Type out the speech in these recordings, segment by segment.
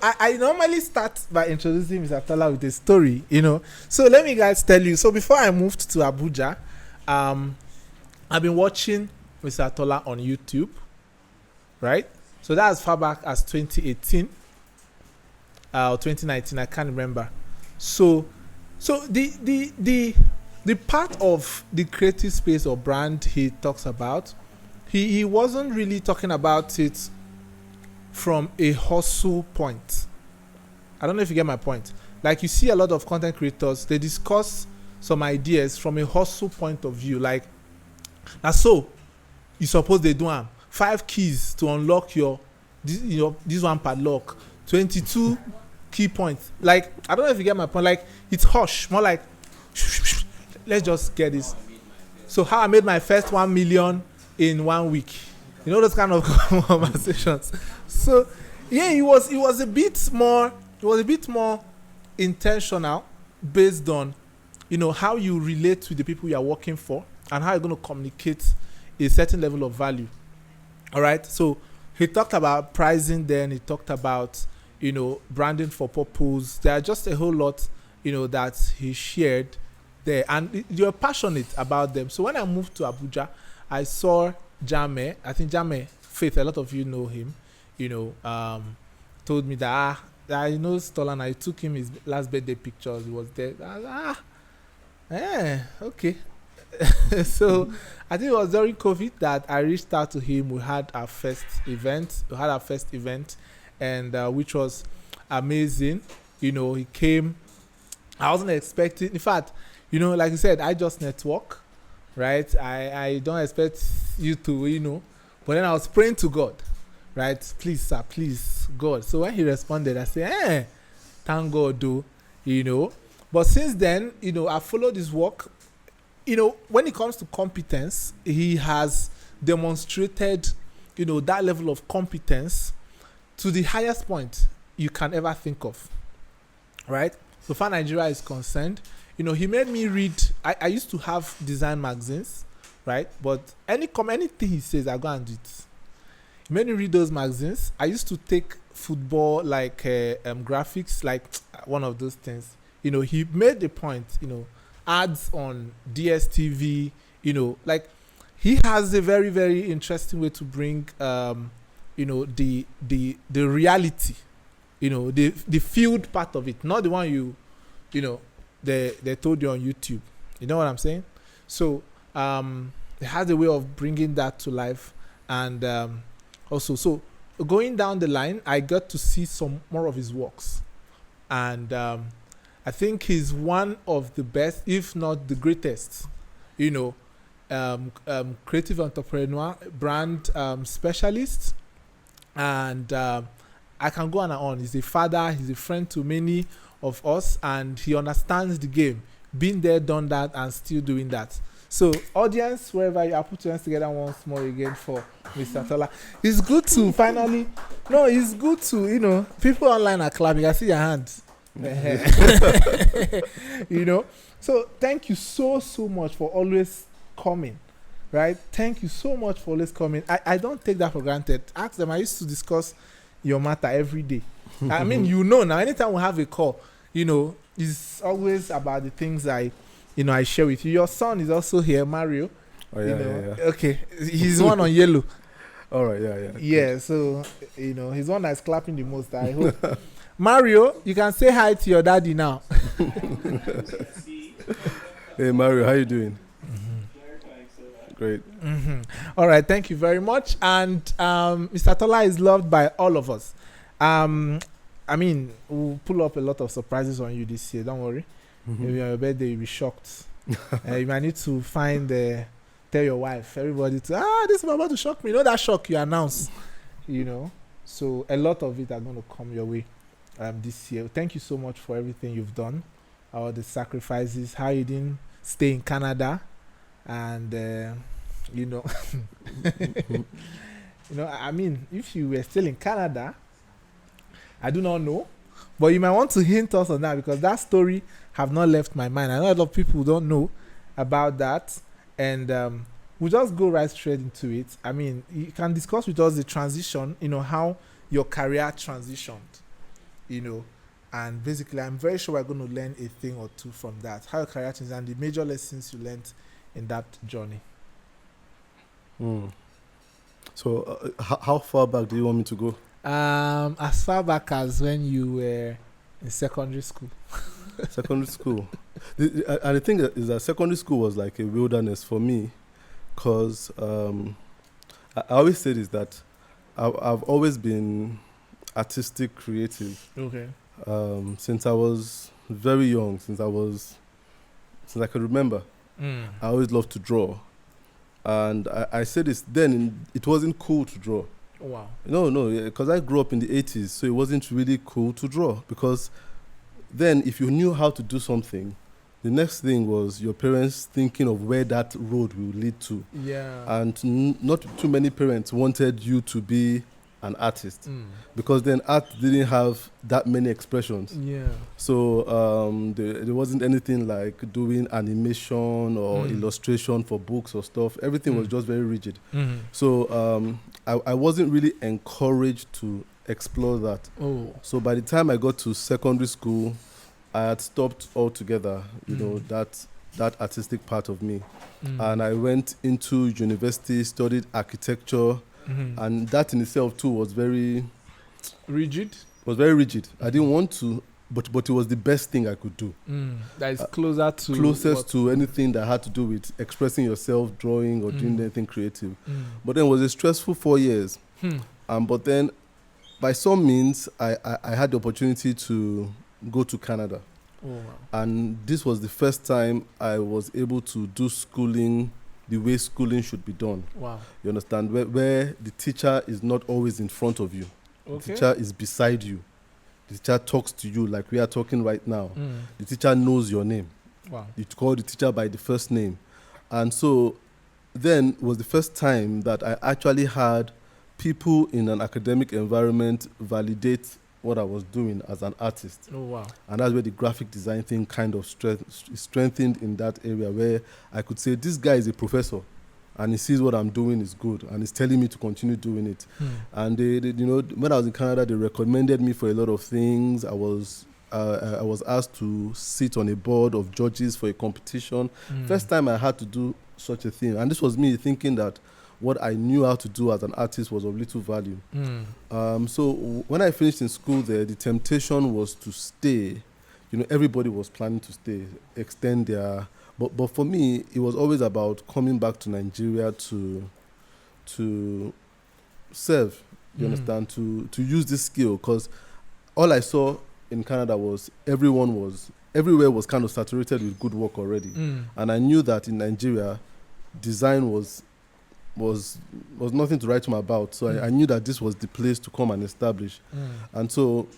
I normally start by introducing Mr. Tola with a story, So let me guys tell you. So before I moved to Abuja, I've been watching Mr. Tola on YouTube, right? So that's far back as 2018 or 2019, I can't remember. So the part of the creative space or brand he talks about, he wasn't really talking about it from a hustle point. I don't know if you get my point. Like, you see a lot of content creators, they discuss some ideas from a hustle point of view. Like, now so you suppose they do 5 keys to unlock this one padlock, 22 key points. Like, I don't know if you get my point. Like, it's hush, more like let's just get this. So how I made my first 1 million in 1 week, those kind of conversations. So yeah, it was a bit more intentional, based on how you relate with the people you are working for and how you're going to communicate a certain level of value. All right. So he talked about pricing, then he talked about branding for purpose. There are just a whole lot that he shared there, and you're passionate about them. So when I moved to Abuja, I saw Jame. I think Jame Faith, a lot of you know him, told me that I know Stolan. I took him his last birthday pictures. He was there. Okay. So I think it was during COVID that I reached out to him. We had our first event. And which was amazing. He came. I wasn't expecting. In fact, like you said, I just network, right? I don't expect you to, but then I was praying to God, right? Please, sir, please, God. So when he responded, I said, thank God, But since then, I followed his work. When it comes to competence, he has demonstrated, that level of competence to the highest point you can ever think of, right? So far Nigeria is concerned, he made me read. I used to have design magazines, right? But anything he says, I go and do it. He made me read those magazines. I used to take football, like graphics, like one of those things. He made the point, ads on DSTV, like he has a very, very interesting way to bring the reality, the field part of it, not the one they told you on YouTube. You know what I'm saying? So it has a way of bringing that to life. And also, so going down the line, I got to see some more of his works. And I think he's one of the best, if not the greatest, creative entrepreneur, brand specialist. And I can go on and on. He's a father, he's a friend to many of us, and he understands the game. Been there, done that, and still doing that. So, audience, wherever you are, put your hands together once more again for Mr. Tola. It's good to finally, it's good to, people online are clapping. I see your hands. So thank you so much for always coming, right? Thank you so much for always coming. I don't take that for granted. Ask them. I used to discuss your matter every day. I mean, now anytime we have a call, it's always about the things I share with you. Your son is also here, Mario. Oh yeah. Okay, he's one on yellow. All right, yeah. Yeah, so he's one that's clapping the most. I hope. Mario, you can say hi to your daddy now. Hey Mario, how you doing? Great. All right, thank you very much. And Mr. Tola is loved by all of us. I mean, we'll pull up a lot of surprises on you this year. Don't worry. Maybe on your birthday you'll be shocked. You might need to tell your wife, everybody to this is about to shock me. That shock you announce. So a lot of it are going to come your way this year. Thank you so much for everything you've done. All the sacrifices, how you didn't stay in Canada, and I mean, if you were still in Canada, I do not know, but you might want to hint us on that, because that story have not left my mind. I know a lot of people don't know about that, and we'll just go right straight into it. I mean, you can discuss with us the transition, how your career transitioned, you know, and basically, I'm very sure we're going to learn a thing or two from that. How your career changed and the major lessons you learned in that journey. Mm. So, how far back do you want me to go? As far back as when you were in secondary school. Secondary school. And the thing is that secondary school was like a wilderness for me, because I always say this, that I've always been artistic, creative, Okay. since I was very young, since I can remember. I always loved to draw. And I said this then, it wasn't cool to draw. Wow. No, because I grew up in the 80s, so it wasn't really cool to draw. Because then, if you knew how to do something, the next thing was your parents thinking of where that road will lead to. Yeah. And not too many parents wanted you to be an artist, because then art didn't have that many expressions. Yeah. So there wasn't anything like doing animation or illustration for books or stuff. Everything was just very rigid. So I wasn't really encouraged to explore that. Oh. So by the time I got to secondary school, I had stopped altogether, that artistic part of me. And I went into university, studied architecture, and that in itself too was very rigid. I didn't want to, but it was the best thing I could do. That is closest to anything that had to do with expressing yourself, drawing or doing anything creative. But then it was a stressful 4 years. But then by some means I had the opportunity to go to Canada. Oh, wow. And this was the first time I was able to do schooling the way schooling should be done. Wow. You understand? Where the teacher is not always in front of you. Okay. The teacher is beside you. The teacher talks to you like we are talking right now. The teacher knows your name. Wow. You call the teacher by the first name. And so then was the first time that I actually had people in an academic environment validate what I was doing as an artist. Oh, wow. And that's where the graphic design thing kind of strengthened in that area, where I could say, this guy is a professor and he sees what I'm doing is good and he's telling me to continue doing it. And they, when I was in Canada, they recommended me for a lot of things. I was asked to sit on a board of judges for a competition. First time I had to do such a thing. And this was me thinking that what I knew how to do as an artist was of little value. So when I finished in school there, the temptation was to stay. Everybody was planning to stay, extend their... But for me, it was always about coming back to Nigeria to serve, you understand, to use this skill. Because all I saw in Canada was everywhere was kind of saturated with good work already. And I knew that in Nigeria, design was nothing to write home about. So I knew that this was the place to come and establish. And so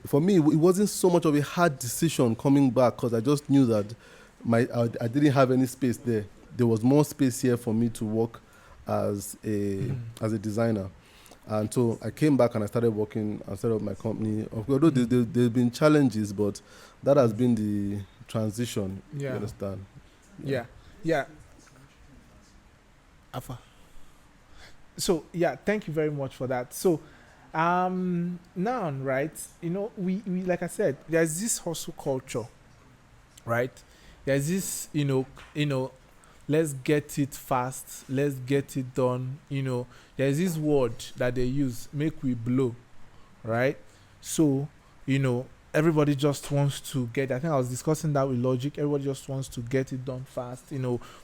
for me, it wasn't so much of a hard decision coming back, because I just knew that I didn't have any space there. There was more space here for me to work as a designer. And so I came back and I started working and set up my company. Although there've been challenges, but that has been the transition. Yeah. You understand? Yeah. Alpha. So thank you very much for that. So now, right, we like I said, there's this hustle culture, right? There's this, let's get it fast, let's get it done. There's this word that they use, make we blow, right? So, everybody just wants to get, I think I was discussing that with Logic, everybody just wants to get it done fast,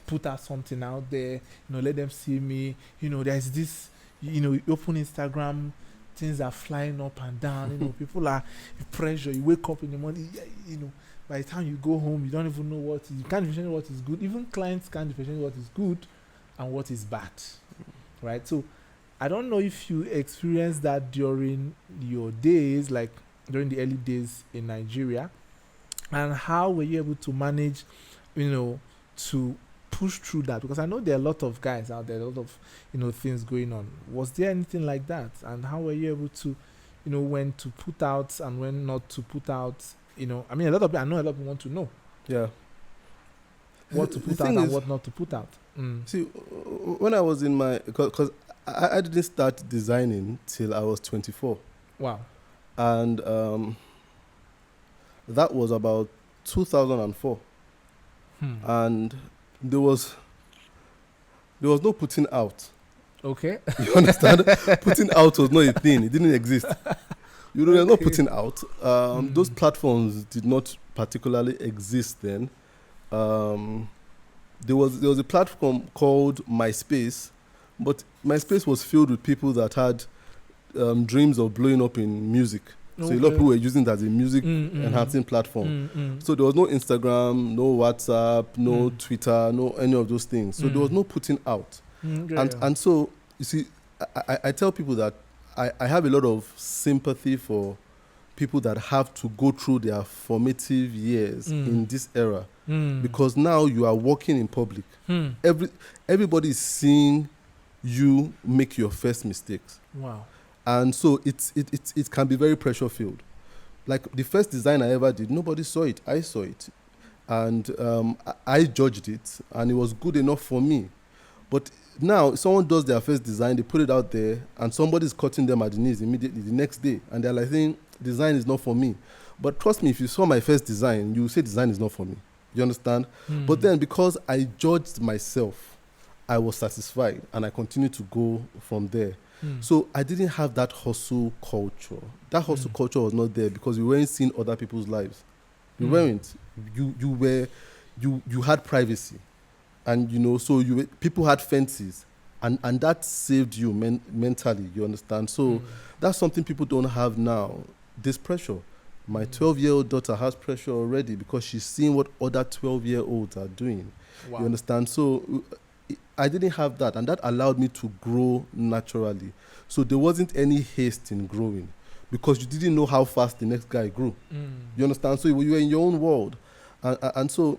put out something out there, let them see me. There's this, you open Instagram, things are flying up and down, people are pressure, you wake up in the morning, by the time you go home, you don't even know you can't differentiate what is good. Even clients can't differentiate what is good and what is bad, right? So I don't know if you experienced that during your days, like during the early days in Nigeria, and how were you able to manage, to push through that? Because I know there are a lot of guys out there, a lot of, things going on. Was there anything like that? And how were you able to, when to put out and when not to put out? I know a lot of people want to know. Yeah. What to put out and what not to put out. See, when I was in my... Because I didn't start designing till I was 24. Wow. And That was about 2004, and there was no putting out. Okay. You understand? Putting out was not a thing. It didn't exist. You know, they're not putting out. Those platforms did not particularly exist then. There was a platform called MySpace, but MySpace was filled with people that had dreams of blowing up in music. So a lot of people were using it as a music enhancing platform. So there was no Instagram, no WhatsApp, no Twitter, no any of those things. So there was no putting out. And so, you see, I tell people that I have a lot of sympathy for people that have to go through their formative years in this era. Because now you are walking in public. Everybody is seeing you make your first mistakes. Wow. And so it can be very pressure filled. Like the first design I ever did, nobody saw it. I saw it. And I judged it, and it was good enough for me. But now, if someone does their first design, they put it out there, and somebody's cutting them at the knees immediately the next day, and they're like saying, design is not for me. But trust me, if you saw my first design, you will say design is not for me. You understand? But then, because I judged myself, I was satisfied, and I continued to go from there. So I didn't have that hustle culture. That hustle culture was not there because we weren't seeing other people's lives. We weren't. You had privacy, and you know, so people had fences, and that saved you mentally. You understand? So that's something people don't have now. There's pressure. My 12-year-old daughter has pressure already because she's seeing what other 12-year-olds are doing. Wow. You understand? So I didn't have that, and that allowed me to grow naturally. So there wasn't any haste in growing because you didn't know how fast the next guy grew. You understand? So you were in your own world. And so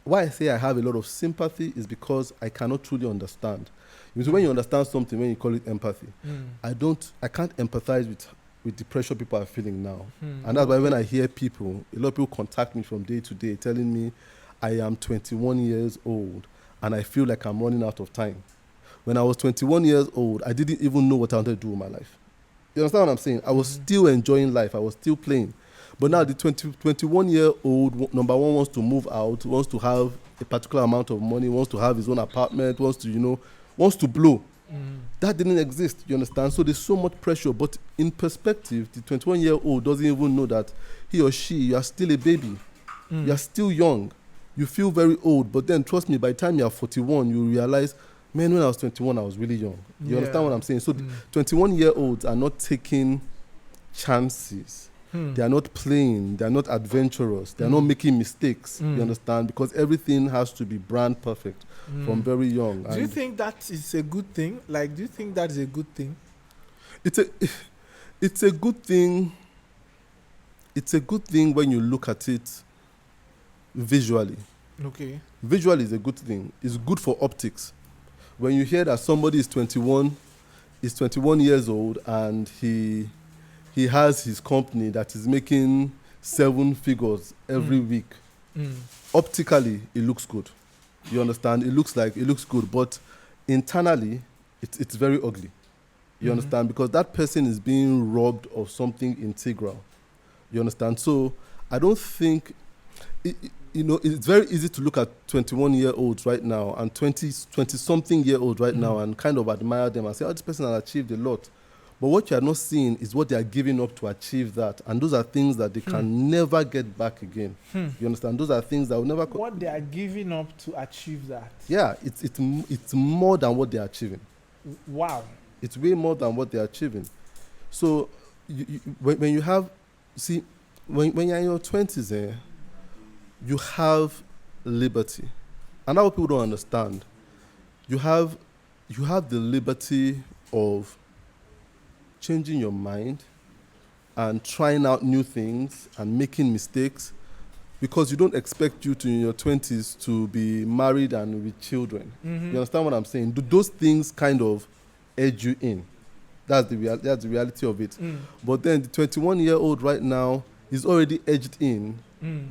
why I say I have a lot of sympathy is because I cannot truly understand. Because when you understand something, when you call it empathy, I can't empathize with the pressure people are feeling now. And that's why when I hear people, a lot of people contact me from day to day telling me I am 21 years old and I feel like I'm running out of time. When I was 21 years old, I didn't even know what I wanted to do with my life. You understand what I'm saying? I was still enjoying life. I was still playing. But now the 21-year-old, number one, wants to move out, wants to have a particular amount of money, wants to have his own apartment, wants to blow. That didn't exist, you understand? So there's so much pressure. But in perspective, the 21-year-old doesn't even know that he or she, you are still a baby. You are still young. You feel very old. But then, trust me, by the time you are 41, you realize, man, when I was 21, I was really young. You understand what I'm saying? So 21-year-olds are not taking chances. They are not playing. They are not adventurous. They are not making mistakes. You understand? Because everything has to be brand perfect from very young. Do you think that is a good thing? Like, do you think that is a good thing? It's a good thing. It's a good thing when you look at it visually. Okay. Visually is a good thing. It's good for optics. When you hear that somebody is 21 years old and he has his company that is making 7 figures every week. Optically, it looks good. You understand? It looks good, but internally, it's very ugly. You understand? Because that person is being robbed of something integral. You understand? So I don't think, it's very easy to look at 21-year-olds right now and 20-something-year-olds right now and kind of admire them and say, oh, this person has achieved a lot. But what you are not seeing is what they are giving up to achieve that. And those are things that they can never get back again. You understand? Those are things that will never... What they are giving up to achieve that? Yeah, it's more than what they are achieving. Wow. It's way more than what they are achieving. So when you have... See, when you're in your 20s, you have liberty. And that's what people don't understand. You have the liberty of changing your mind and trying out new things and making mistakes because you don't expect you to, in your 20s, to be married and with children. You understand what I'm saying? Those things kind of edge you in. That's the reality of it. But then the 21-year-old right now is already edged in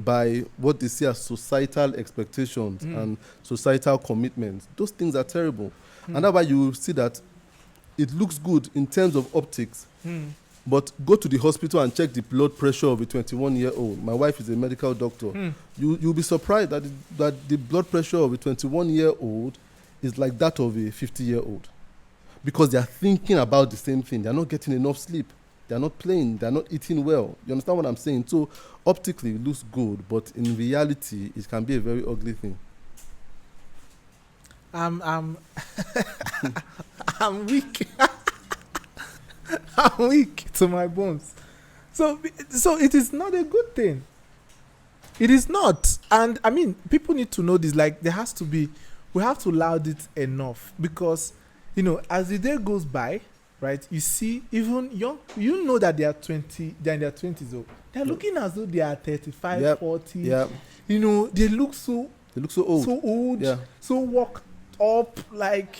by what they see as societal expectations and societal commitments. Those things are terrible. And that's why you see that it looks good in terms of optics, But go to the hospital and check the blood pressure of a 21-year-old. My wife is a medical doctor. You'll be surprised that the blood pressure of a 21-year-old is like that of a 50-year-old. Because they are thinking about the same thing. They're not getting enough sleep. They're not playing. They're not eating well. You understand what I'm saying? So optically it looks good, but in reality it can be a very ugly thing. I'm weak. I'm weak to my bones. So it is not a good thing. It is not. And I mean, people need to know this. Like, we have to loud it enough, because, as the day goes by, right, you see even young, that they're in their 20s, though. They're looking as though they are 35, 40. Yep. They look so old. So old. Yeah. So worked up, like,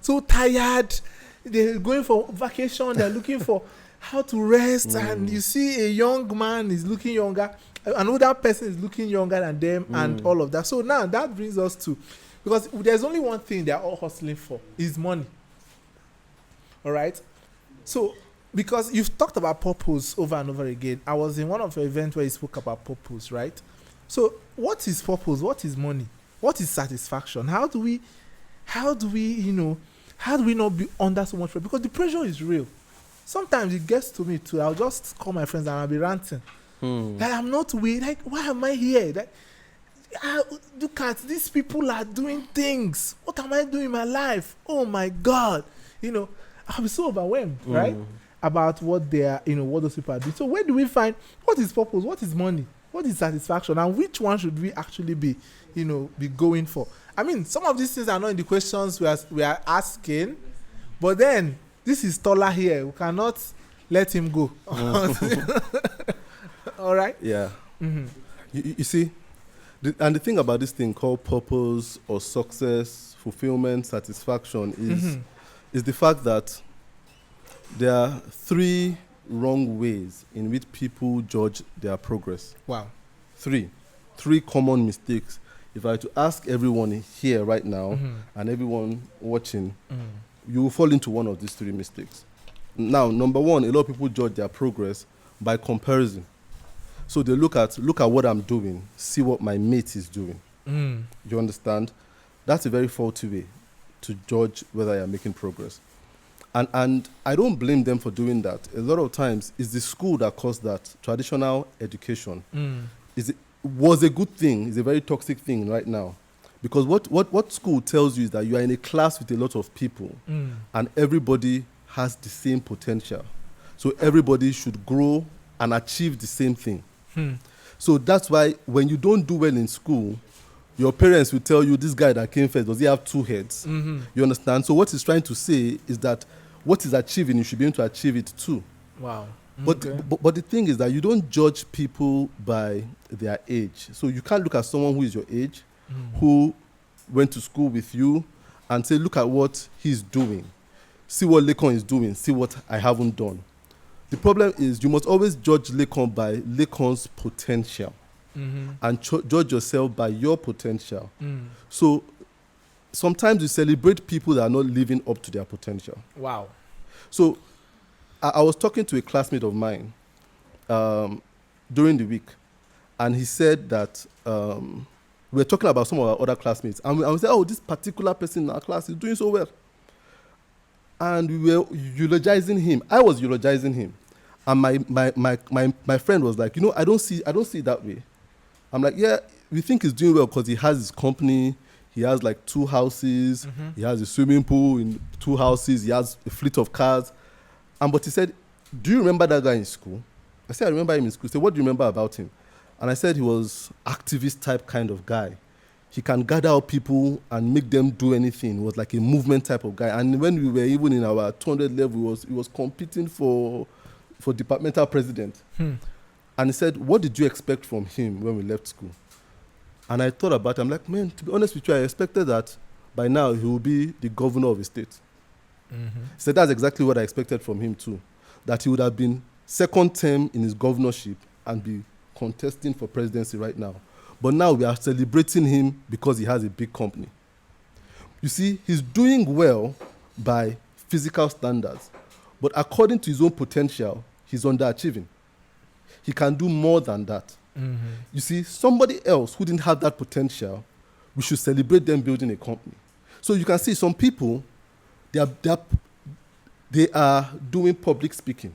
so tired. They're going for vacation. They're looking for how to rest. And you see a young man is looking younger. Another person is looking younger than them, and all of that. So now that brings us to, because there's only one thing they're all hustling for, is money. All right? So, because you've talked about purpose over and over again. I was in one of your events where you spoke about purpose, right? So, what is purpose? What is money? What is satisfaction? How do we not be under so much pressure? Because the pressure is real. Sometimes it gets to me too. I'll just call my friends and I'll be ranting. That I'm not way. Like, why am I here? Like, look at these people are doing things. What am I doing in my life? Oh my God. I'll be so overwhelmed, right? About what they are, what those people are doing. So where do we find what is purpose? What is money? What is satisfaction? And which one should we actually be going for? I mean, some of these things are not in the questions we are asking, but then this is Tola here. We cannot let him go. All right? Yeah. You see, the thing about this thing called purpose or success, fulfillment, satisfaction is the fact that there are 3 wrong ways in which people judge their progress. Wow. 3 common mistakes. If I were to ask everyone here right now and everyone watching, you will fall into one of these 3 mistakes. Now, number 1, a lot of people judge their progress by comparison. So they look at what I'm doing, see what my mate is doing. You understand? That's a very faulty way to judge whether you're making progress. And I don't blame them for doing that. A lot of times, it's the school that caused that. Traditional education was a good thing. It's a very toxic thing right now. Because what school tells you is that you are in a class with a lot of people and everybody has the same potential. So everybody should grow and achieve the same thing. So that's why when you don't do well in school, your parents will tell you, this guy that came first, does he have 2 heads? You understand? So what he's trying to say is that what he's achieving, you should be able to achieve it too. Wow. But the thing is that you don't judge people by their age. So you can't look at someone who is your age, who went to school with you, and say, look at what he's doing. See what Lekon is doing. See what I haven't done. The problem is you must always judge Lekon by Lekon's potential and judge yourself by your potential. So sometimes you celebrate people that are not living up to their potential. Wow. So I was talking to a classmate of mine during the week, and he said that we were talking about some of our other classmates, and we said, oh, this particular person in our class is doing so well. And we were eulogizing him. I was eulogizing him. And my friend was like, I don't see it that way. I'm like, yeah, we think he's doing well because he has his company. He has like 2 houses. He has a swimming pool in 2 houses. He has a fleet of cars. But he said, do you remember that guy in school? I said, I remember him in school. He said, what do you remember about him? And I said he was activist type kind of guy. He can gather up people and make them do anything. He was like a movement type of guy. And when we were even in our 200 level, he was competing for departmental president. And he said, what did you expect from him when we left school? And I thought about it. I'm like, man, to be honest with you, I expected that by now he will be the governor of a state. He said that's exactly what I expected from him too. That he would have been second term in his governorship and be contesting for presidency right now. But now we are celebrating him because he has a big company. You see, he's doing well by physical standards. But according to his own potential, he's underachieving. He can do more than that. You see, somebody else who didn't have that potential, we should celebrate them building a company. So you can see some people, they are doing public speaking.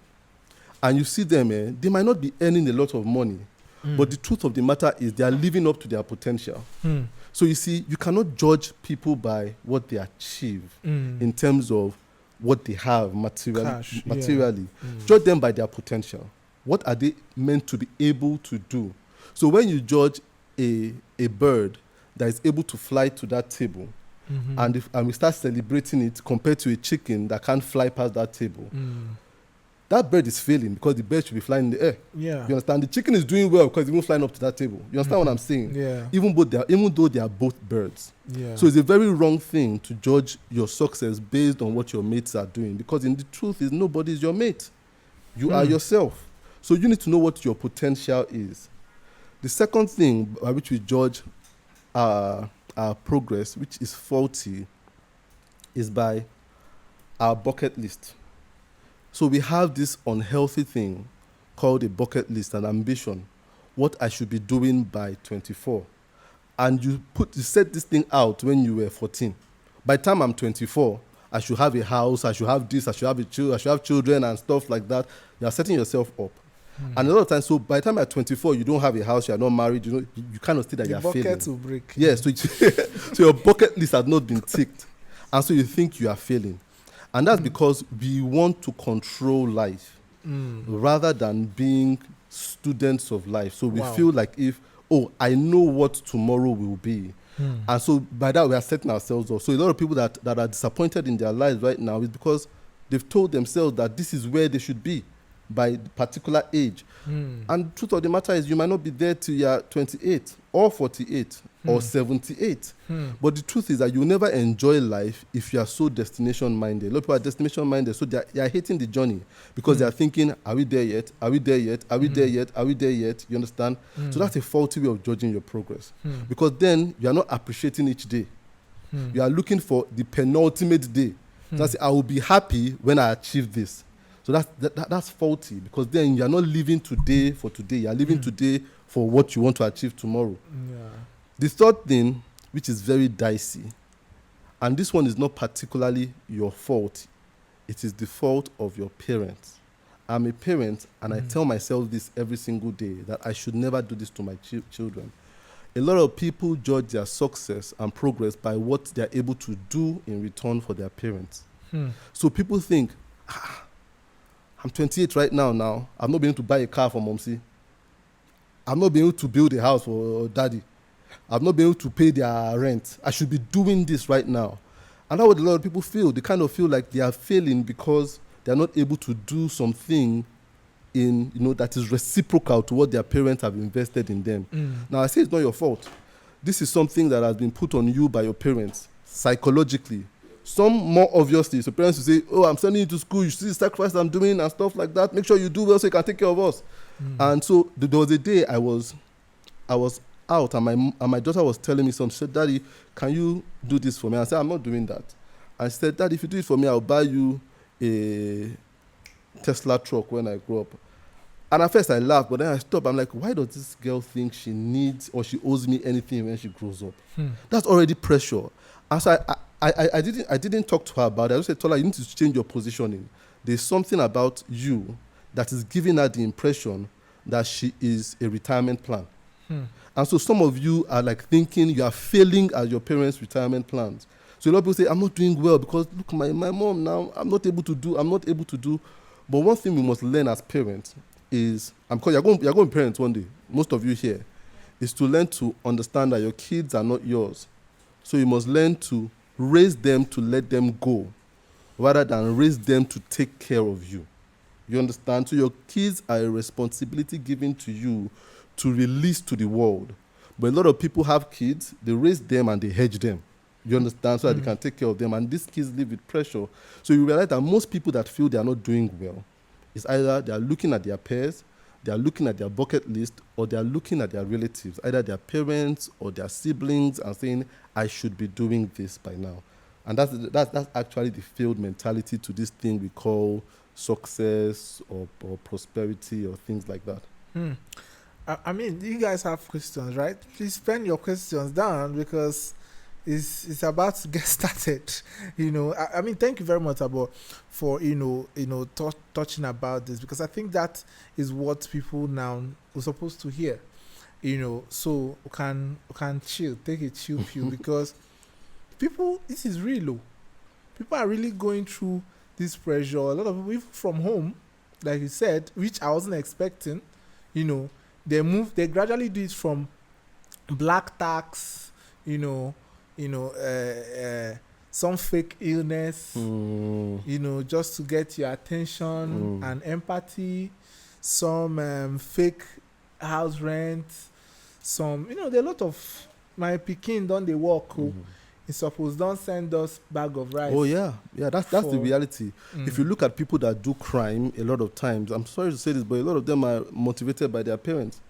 And you see them, they might not be earning a lot of money, but the truth of the matter is they are living up to their potential. So you see, you cannot judge people by what they achieve in terms of what they have materially. Judge them by their potential. What are they meant to be able to do? So when you judge a bird that is able to fly to that table, and we start celebrating it compared to a chicken that can't fly past that table, that bird is failing because the bird should be flying in the air. Yeah. You understand? The chicken is doing well because it's even flying up to that table. You understand what I'm saying? Yeah. Even though they are both birds. Yeah. So it's a very wrong thing to judge your success based on what your mates are doing, because in the truth is nobody is your mate. You are yourself. So you need to know what your potential is. The second thing by which we judge our progress, which is faulty, is by our bucket list. So we have this unhealthy thing called a bucket list, an ambition, what I should be doing by 24. And you set this thing out when you were 14. By the time I'm 24, I should have a house, I should have this, I should have children and stuff like that. You are setting yourself up. And a lot of times, so by the time you're 24, you don't have a house, you're not married, you kind of see that you're failing. The bucket will break. Yes, so your bucket list has not been ticked. And so you think you are failing. And that's because we want to control life rather than being students of life. So we feel like I know what tomorrow will be. And so by that, we are setting ourselves up. So a lot of people that are disappointed in their lives right now is because they've told themselves that this is where they should be by a particular age. And the truth of the matter is you might not be there till you're 28 or 48 or 78. But the truth is that you'll never enjoy life if you are so destination minded. A lot of people are destination minded, so they are hating the journey because they are thinking, are we there yet? Are we there yet? Are we there yet? Are we there yet? You understand? So that's a faulty way of judging your progress, because then you are not appreciating each day. You are looking for the penultimate day. So that's, I will be happy when I achieve this. So that's faulty, because then you are not living today for today. You are living today for what you want to achieve tomorrow. Yeah. The third thing, which is very dicey, and this one is not particularly your fault, it is the fault of your parents. I'm a parent, and I tell myself this every single day, that I should never do this to my children. A lot of people judge their success and progress by what they're able to do in return for their parents. So people think, I'm 28 right now. I've not been able to buy a car for Momsi. I've not been able to build a house for Daddy. I've not been able to pay their rent. I should be doing this right now. And that's what a lot of people feel. They kind of feel like they are failing because they're not able to do something that is reciprocal to what their parents have invested in them. Now, I say it's not your fault. This is something that has been put on you by your parents psychologically. Some more obviously, so parents will say, oh, I'm sending you to school, you see the sacrifice I'm doing and stuff like that. Make sure you do well so you can take care of us. And so there was a day I was out, and my daughter was telling me something. She said, Daddy, can you do this for me? I said, I'm not doing that. I said, Daddy, if you do it for me, I'll buy you a Tesla truck when I grow up. And at first I laughed, but then I stopped. I'm like, why does this girl think she needs or she owes me anything when she grows up? That's already pressure. And so I didn't talk to her about it. I just said, Tola, you need to change your positioning. There's something about you that is giving her the impression that she is a retirement plan. And so some of you are like thinking you are failing at your parents' retirement plans. So a lot of people say, I'm not doing well because look, my mom now, I'm not able to do. But one thing we must learn as parents is, because you're going to be parents one day, most of you here, is to learn to understand that your kids are not yours. So you must learn to raise them to let them go rather than raise them to take care of you. You understand? So your kids are a responsibility given to you to release to the world. But a lot of people have kids, they raise them and they hedge them. You understand? So that they can take care of them. And these kids live with pressure. So you realize that most people that feel they are not doing well is either they are looking at their peers, they are looking at their bucket list, or they are looking at their relatives, either their parents or their siblings, and saying, I should be doing this by now. And that's actually the failed mentality to this thing we call success or prosperity or things like that. I mean, you guys have questions, right? Please pen your questions down because it's about to get started. I mean, thank you very much about for touching about this, because I think that is what people now are supposed to hear. So we can chill, take a chill pill, because this is real low. People are really going through this pressure. A lot of people, even from home, like you said, which I wasn't expecting. They gradually do it from black tax, some fake illness, just to get your attention and empathy, some fake house rent, some, there are a lot of my pikin don't they work. It's supposed don't send us bag of rice. Oh yeah, that's the reality. If you look at people that do crime, a lot of times, I'm sorry to say this, but a lot of them are motivated by their parents.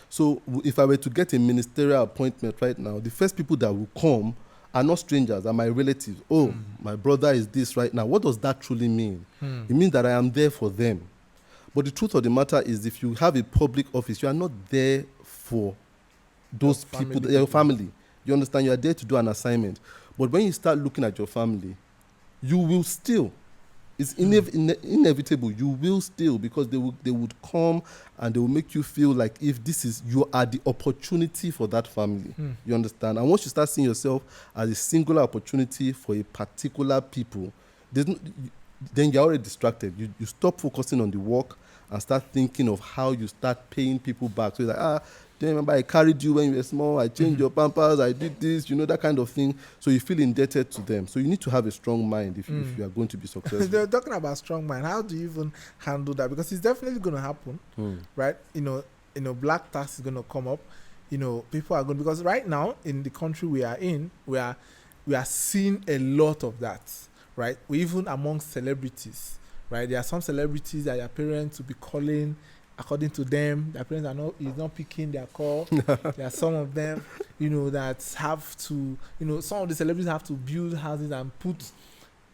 So if I were to get a ministerial appointment right now, the first people that will come are not strangers, are my relatives. My brother is this right now. What does that truly mean? It means that I am there for them. But the truth of the matter is, if you have a public office, you are not there for those people, your family. You understand? You are there to do an assignment. But when you start looking at your family, you will still. It's inevitable. You will still, because they would come and they will make you feel like if you are the opportunity for that family. You understand? And once you start seeing yourself as a singular opportunity for a particular people, then you're already distracted. You stop focusing on the work and start thinking of how you start paying people back. So you're like, do you remember I carried you when you were small? I changed your pampers. I did this, that kind of thing. So you feel indebted to them. So you need to have a strong mind if you are going to be successful. They're talking about strong mind. How do you even handle that? Because it's definitely going to happen, right? Black tax is going to come up. People are going, because right now in the country we are in, we are seeing a lot of that, right? We even amongst celebrities, right? There are some celebrities that their parents will be calling. According to them, their parents is not picking their call. There are some of them, that have to, some of the celebrities have to build houses and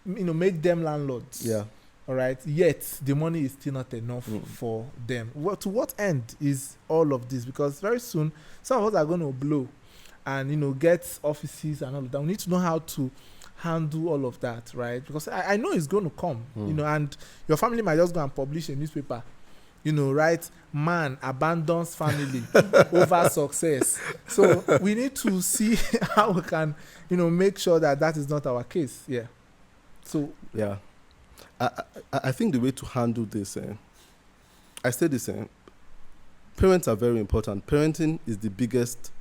make them landlords. Yeah. All right. Yet the money is still not enough for them. To what end is all of this? Because very soon some of us are going to blow, and get offices and all of that. We need to know how to handle all of that, right? Because I know it's going to come, and your family might just go and publish a newspaper. Right? Man abandons family over success. So we need to see how we can, make sure that is not our case. Yeah. So yeah, I think the way to handle this, I say this, parents are very important. Parenting is the biggest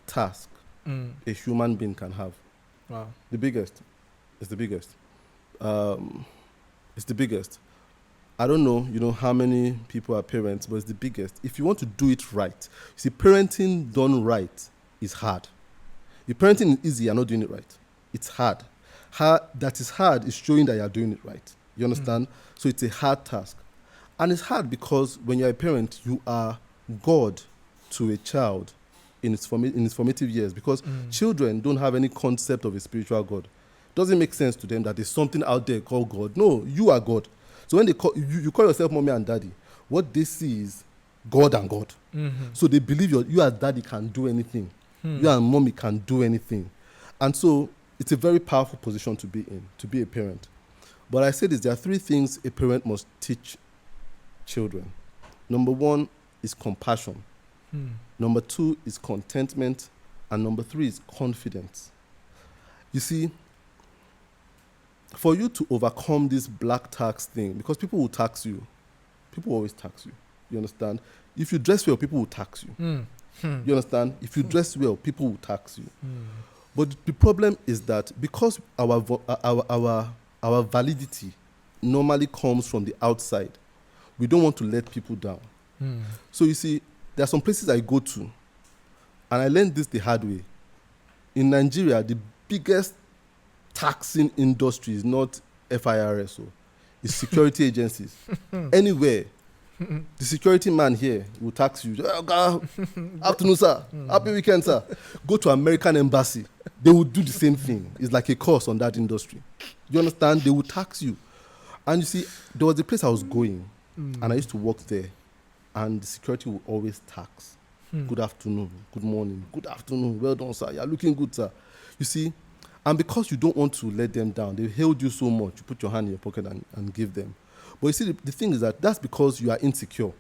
task a human being can have. Wow. The biggest. It's the biggest. It's the biggest. I don't know, how many people are parents, but it's the biggest. If you want to do it right, see, parenting done right is hard. If parenting is easy, you're not doing it right. It's hard. That is hard is showing that you're doing it right. You understand? So it's a hard task. And it's hard because when you're a parent, you are God to a child in its formative years, because children don't have any concept of a spiritual God. It doesn't make sense to them that there's something out there called God. No, you are God. So when they call you call yourself mommy and daddy, what they see is God and God. So they believe you as daddy can do anything. You and mommy can do anything. And so it's a very powerful position to be in, to be a parent. But I say this, there are three things a parent must teach children. Number one is compassion. Number two is contentment. And number three is confidence. You see, for you to overcome this black tax thing, because people will tax you. People always tax you. You understand? If you dress well, people will tax you. You understand? If you dress well, people will tax you. But the problem is that because our validity normally comes from the outside, we don't want to let people down. So you see, there are some places I go to, and I learned this the hard way. In Nigeria, the biggest taxing industry is not FIRS, it's security agencies. Anywhere, the security man here will tax you. Afternoon, sir. Happy weekend, sir. Go to American embassy. They will do the same thing. It's like a course on that industry. You understand? They will tax you. And you see, there was a place I was going, and I used to work there, and the security would always tax. Good afternoon, good morning, good afternoon, well done, sir. You're looking good, sir. You see, and because you don't want to let them down, they held you so much, you put your hand in your pocket and give them. But you see, the thing is that's because you are insecure.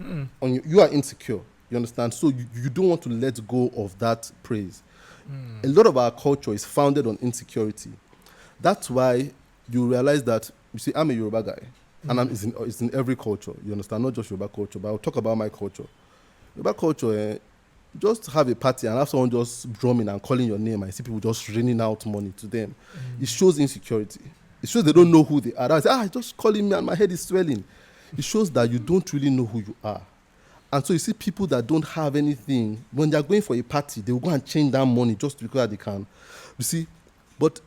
You are insecure, you understand? So you don't want to let go of that praise. A lot of our culture is founded on insecurity. That's why you realize that, you see, I'm a Yoruba guy, and it's in every culture, you understand? Not just Yoruba culture, but I'll talk about my culture. Yoruba culture, just have a party and have someone just drumming and calling your name, and see people just raining out money to them. It shows insecurity. It shows they don't know who they are. I say, just calling me and my head is swelling. It shows that you don't really know who you are. And so you see people that don't have anything, when they're going for a party, they will go and change that money just because they can. You see, but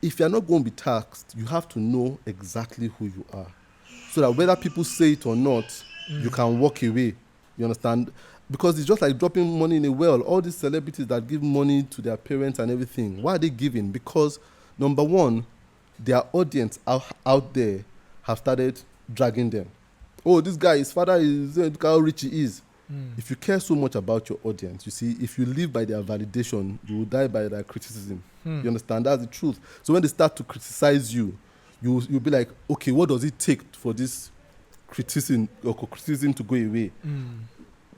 if you're not going to be taxed, you have to know exactly who you are. So that whether people say it or not, you can walk away. You understand? Because it's just like dropping money in a well. All these celebrities that give money to their parents and everything, why are they giving? Because, number one, their audience out there have started dragging them. Oh, this guy, his father is, look how rich he is. If you care so much about your audience, you see, if you live by their validation, you will die by their criticism. You understand? That's the truth. So when they start to criticize you, you'll be like, okay, what does it take for this criticism to go away?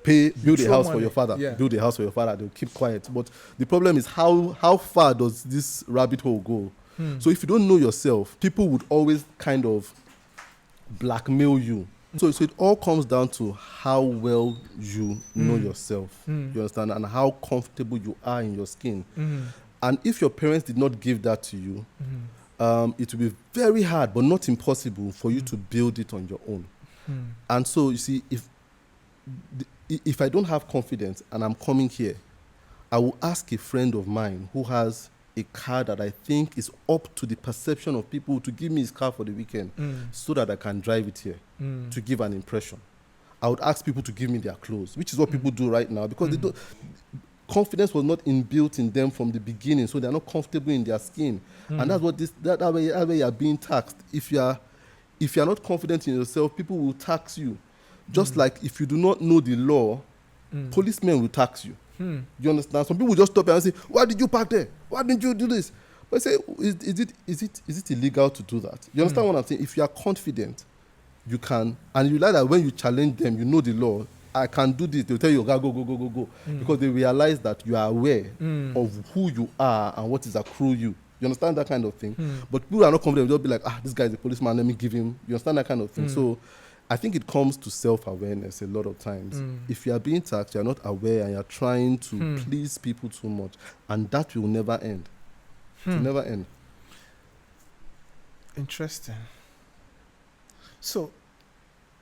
Build a house for your father. Yeah. Build a house for your father. They'll keep quiet. But the problem is how far does this rabbit hole go? So if you don't know yourself, people would always kind of blackmail you. So it all comes down to how well you know yourself. You understand? And how comfortable you are in your skin. And if your parents did not give that to you, it will be very hard, but not impossible, for you to build it on your own. And so you see, if I don't have confidence and I'm coming here, I will ask a friend of mine who has a car that I think is up to the perception of people to give me his car for the weekend, so that I can drive it here to give an impression. I would ask people to give me their clothes, which is what people do right now, because confidence was not inbuilt in them from the beginning, so they're not comfortable in their skin. And that's what that way you are being taxed. If you are not confident in yourself, people will tax you. Just like if you do not know the law, policemen will tax you. You understand? Some people just stop and say, "Why did you park there? Why didn't you do this?" But I say, is it illegal to do that? You understand what I'm saying? If you are confident, you can, and you like that when you challenge them, you know the law. I can do this. They'll tell you, go, because they realize that you are aware of who you are and what is accrue you. You understand that kind of thing? But people are not confident. They'll be like, this guy is a policeman. Let me give him. You understand that kind of thing? So I think it comes to self-awareness a lot of times. If you are being taxed, you are not aware, and you are trying to please people too much, and that will never end. It will never end. Interesting. So,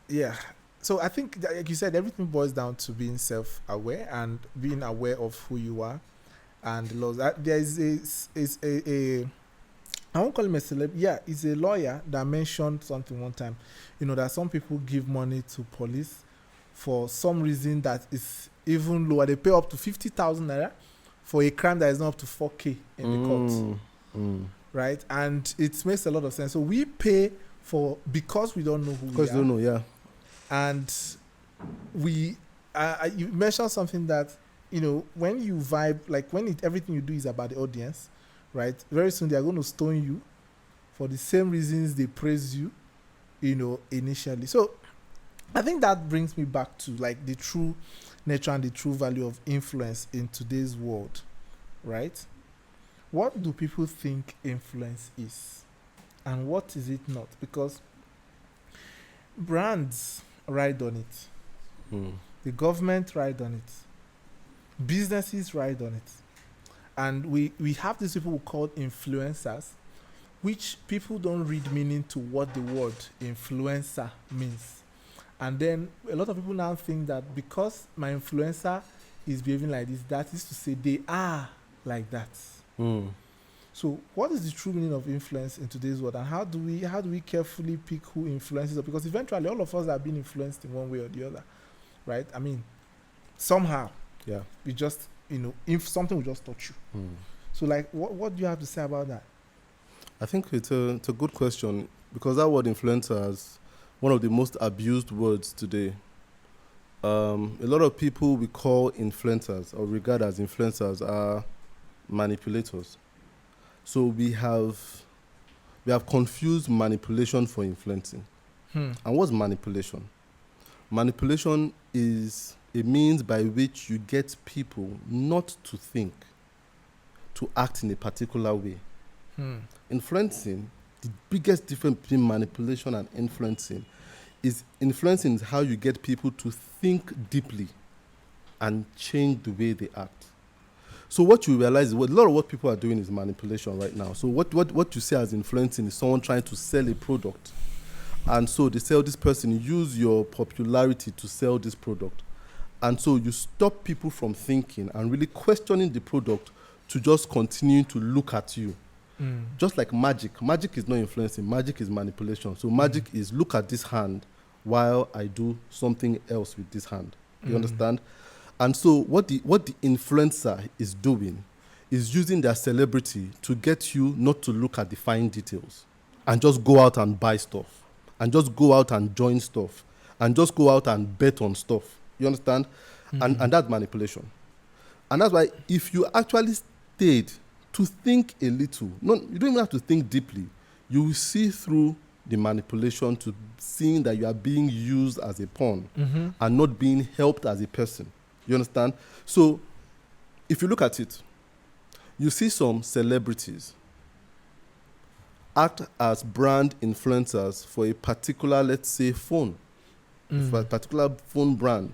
yeah. So I think, that, like you said, everything boils down to being self-aware and being aware of who you are and the laws. There is a I won't call him a celeb. Yeah, he's a lawyer that mentioned something one time. You know, that some people give money to police for some reason that is even lower. They pay up to 50,000 naira for a crime that is not up to 4K in the court. Right? And it makes a lot of sense. So we pay for, because we don't know who we are. Because you don't know, yeah. And we, you mentioned something that, you know, when you vibe, like when everything you do is about the audience, right? Very soon they are going to stone you for the same reasons they praise you, you know, initially. So I think that brings me back to like the true nature and the true value of influence in today's world, right? What do people think influence is? And what is it not? Because brands ride on it. The government ride on it. Businesses ride on it. And we have these people who call influencers, which people don't read meaning to what the word influencer means. And then a lot of people now think that because my influencer is behaving like this, that is to say they are like that. So what is the true meaning of influence in today's world, and how do we carefully pick who influences us? Because eventually all of us are being influenced in one way or the other, right? I mean, somehow, yeah, we just, you know, if something will just touch you. So like, what do you have to say about that? I think it's a good question. because that word influencer is one of the most abused words today. A lot of people we call influencers or regard as influencers are manipulators. So we have confused manipulation for influencing. And what's manipulation? Manipulation is a means by which you get people not to think, to act in a particular way. Influencing, the biggest difference between manipulation and influencing is how you get people to think deeply and change the way they act. So what you realize is a lot of what people are doing is manipulation right now. So what you see as influencing is someone trying to sell a product. And so they tell this person, use your popularity to sell this product. And so you stop people from thinking and really questioning the product to just continue to look at you. Just like magic. Magic is not influencing. Magic is manipulation. So magic is look at this hand while I do something else with this hand. You understand? And so what the influencer is doing is using their celebrity to get you not to look at the fine details and just go out and buy stuff and just go out and join stuff and just go out and bet on stuff. You understand? And that's manipulation. And that's why if you actually stayed to think a little, you don't even have to think deeply, you will see through the manipulation to seeing that you are being used as a pawn and not being helped as a person. You understand? So if you look at it, you see some celebrities act as brand influencers for a particular, let's say, phone, for a particular phone brand,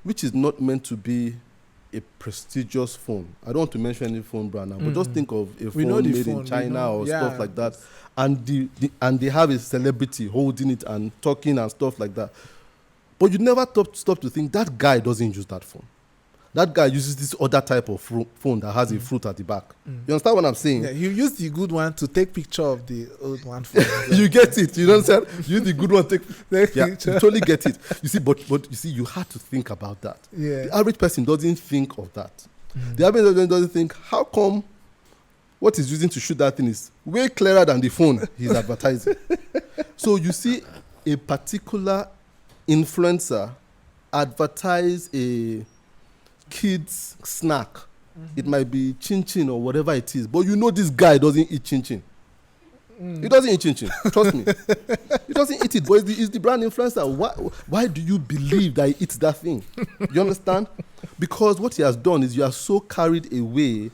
which is not meant to be a prestigious phone. I don't want to mention any phone brand now, but just think of a phone made in China or stuff like that. And they have a celebrity holding it and talking and stuff like that. But you never stop to think that guy doesn't use that phone. That guy uses this other type of phone that has a fruit at the back. You understand what I'm saying? Yeah, you use the good one to take picture of the old one. You get it. You understand? You use the good one, take picture. You totally get it. You see, but you see, you have to think about that. Yeah. The average person doesn't think of that. The average person doesn't think, how come what he's using to shoot that thing is way clearer than the phone he's advertising? So you see a particular influencer advertise a kid's snack. It might be chin chin or whatever it is, but you know this guy doesn't eat chin chin. He doesn't eat chin chin. Trust me. He doesn't eat it, but it's the brand influencer. Why do you believe that he eats that thing? You understand? Because what he has done is you are so carried away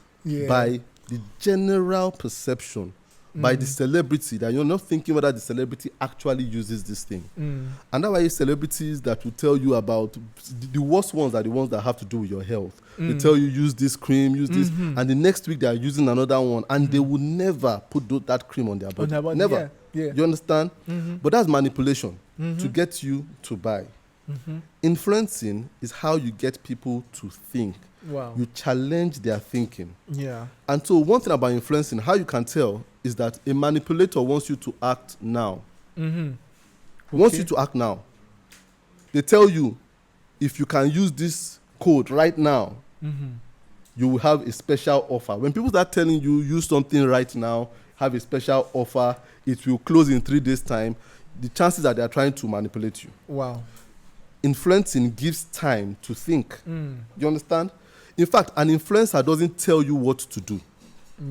by the general perception, by the celebrity, that you're not thinking whether the celebrity actually uses this thing. And that's why celebrities that will tell you about the worst ones are the ones that have to do with your health. They tell you use this cream, use this, and the next week they are using another one, and they will never put that cream on their body. Never. Yeah. You understand? But that's manipulation to get you to buy. Influencing is how you get people to think. Wow. You challenge their thinking. Yeah. And so one thing about influencing, how you can tell, is that a manipulator wants you to act now. Wants you to act now. They tell you, if you can use this code right now, you will have a special offer. When people start telling you, use something right now, have a special offer, it will close in 3 days' time, the chances that they are trying to manipulate you. Wow. Influencing gives time to think. You understand? In fact, an influencer doesn't tell you what to do.